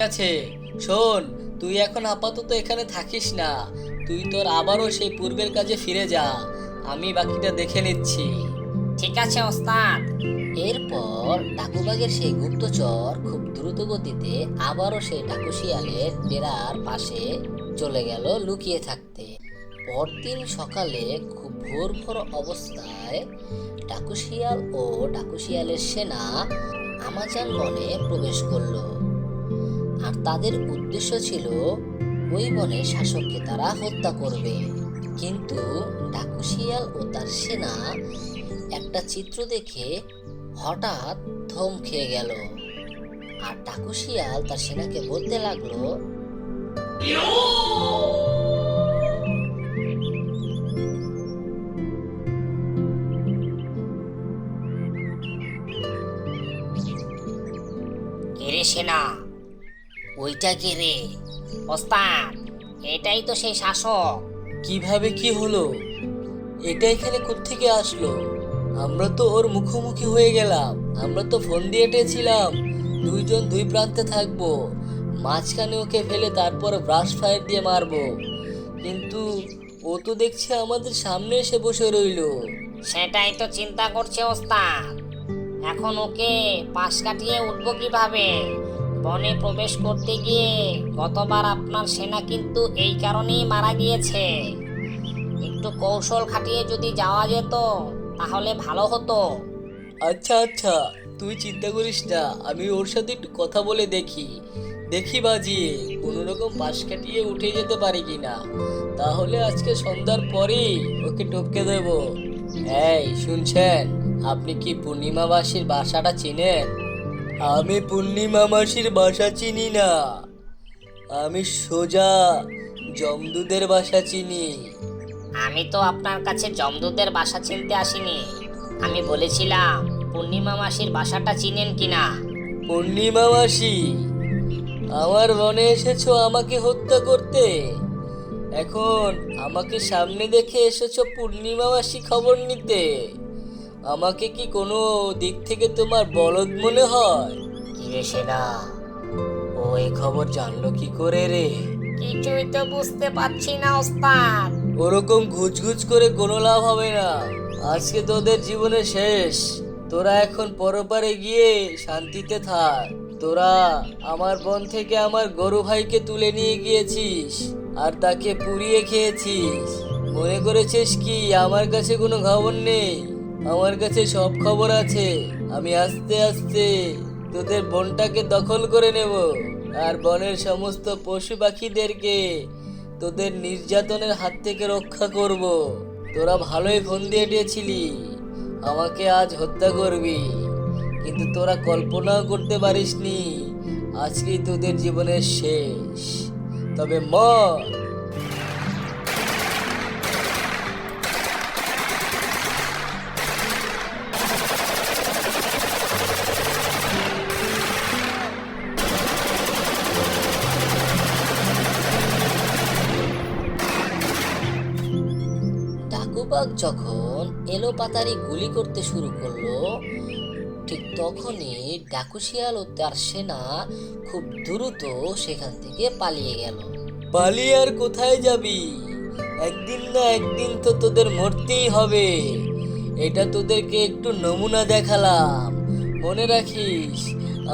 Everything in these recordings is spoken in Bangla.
আছে, শোন, তুই এখন আপাতত এখানে থাকিস না। তুই তোর আবারও সেই পূর্বের কাজে ফিরে যা। আমি বাকিটা দেখে নিচ্ছি। ঠিক আছে ওস্তাদ। এরপর ডাকুবাগের সেই গুপ্তচর খুব দ্রুত গতিতে আবারও সেই ডাকু শিয়ালের ডেরার পাশে চলে গেল লুকিয়ে থাকতে। পরদিন সকালে খুব ভোর ভোর অবস্থায় ডাকু শিয়াল ও ডাকু শিয়ালের সেনা আমাজন বনে প্রবেশ করলো। আর তাদের উদ্দেশ্য ছিল ওই বনের শাসককে তারা হত্যা করবে। কিন্তু ডাকু শিয়াল ও তার সেনা একটা চিত্র দেখে হঠাৎ থম খেয়ে গেল। আর ডাকু শিয়াল তার সেনাকে বলতে লাগলো, কে সেনা? ওইটা কে রে? ওস্তাদ, এটাই তো সেই শাসক। কিভাবে কি হলো? এটা এখানে কোত্থেকে আসলো? আমরা তো ওর মুখোমুখি হয়ে গেলাম। আমরা তো ফোন দিয়ে এঁটেছিলাম দুইজন দুই প্রান্তে থাকবো, মাঝখানে ওকে ফেলে তারপর ব্রাশ ফায়ার দিয়ে মারবো। কিন্তু ও তো দেখছি আমাদের সামনে এসে বসে রইলো। সেটাই তো চিন্তা করছে ওস্তাদ। এখন ওকে পাশ কাটিয়ে উঠবো কিভাবে? বনে প্রবেশ করতে গিয়ে গতবার আপনার সেনা কিন্তু এই কারণেই মারা গিয়েছে। একটু কৌশল খাটিয়ে যদি যাওয়া যেত তাহলে ভালো হতো। আচ্ছা আচ্ছা, তুই চিন্তা করিস না, আমি ওর সাথে একটু কথা বলে দেখি। দেখি বাজিয়ে কোনো রকম পাশ কাটিয়ে উঠে যেতে পারি কিনা। তাহলে আজকে সন্ধ্যার পরেই ওকে টপকে দেব। এই শুনছেন, আপনি কি পূর্ণিমা মাসির বাসাটা চিনেন? আমি পূর্ণিমা মাসির বাসা চিনি না, আমি সোজা জমদুদের বাসা চিনি। আমি তো আপনার কাছে জমদূতের বাসা চিনতে আসিনি। আমি বলেছিলাম পূর্ণিমা মাসির বাসাটা চিনেন কিনা। পূর্ণিমা মাসি, আমার বনে এসেছো আমাকে হত্যা করতে? এখন আমাকে সামনে দেখে এসেছো পূর্ণিমা মাসি খবর নিতে? আমাকে কি কোনো দিক থেকে তোমার বলদ মনে হয়? কি রে সেনা, ও এই খবর জানলো কি করে রে? কিছুই তো বুঝতে পারছি না ওস্তাদ। ওরকম ঘুচঘুচ করে কোনো লাভ হবে না। আজকে তোদের জীবনে শেষ। তোরা এখন পরপারে গিয়ে শান্তিতে থাক। তোরা আমার বন থেকে আমার গরু ভাইকে তুলে নিয়ে গিয়েছিস আর তাকে পুড়িয়ে খেয়েছিস। মনে করেছিস কি আমার কাছে কোনো খবর নেই? আমার কাছে সব খবর আছে। আমি আস্তে আস্তে তোদের বনটাকে দখল করে নেব আর বনের সমস্ত পশু পাখিদেরকে তোদের নির্যাতনের হাত থেকে রক্ষা করব। তোরা ভালোই ফোন দিয়ে দিয়েছিলি আমাকে আজ হত্যা করবি, কিন্তু তোরা কল্পনাও করতে পারিসনি আজকেই তোদের জীবনের শেষ। তবে মর। ডাকুবাগ যখন এলোপাতাড়ি গুলি করতে শুরু করলো, ঠিক তখনই ডাকু শিয়াল ও তার সেনা খুব দ্রুত সেখান থেকে পালিয়ে গেল। পালিয়ে আর কোথায় যাবি? একদিন না একদিন তো তোদের মরতেই হবে। এটা তোদেরকে একটু নমুনা দেখালাম। মনে রাখিস,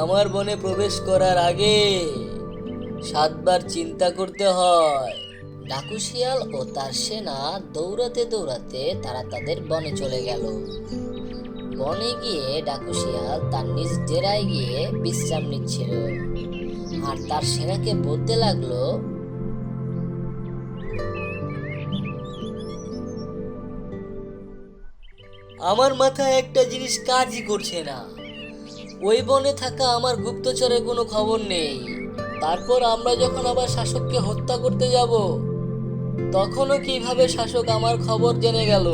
আমার বনে প্রবেশ করার আগে 7বার চিন্তা করতে হয়। ডাকু শিয়াল ও তার সেনা দৌড়াতে দৌড়াতে তারা তাদের বনে চলে গেল। বনে গিয়ে ডাকু শিয়াল তার নিজ ডেরায় গিয়ে বিশ্রাম নিচ্ছিল আর তার সেনাকে বলতে লাগলো, আমার মাথায় একটা জিনিস কাজই করছে না। ওই বনে থাকা আমার গুপ্তচরের কোনো খবর নেই। তারপর আমরা যখন আবার শাসককে হত্যা করতে যাব, তখনও কিভাবে শাসক আমার খবর জেনে গেল?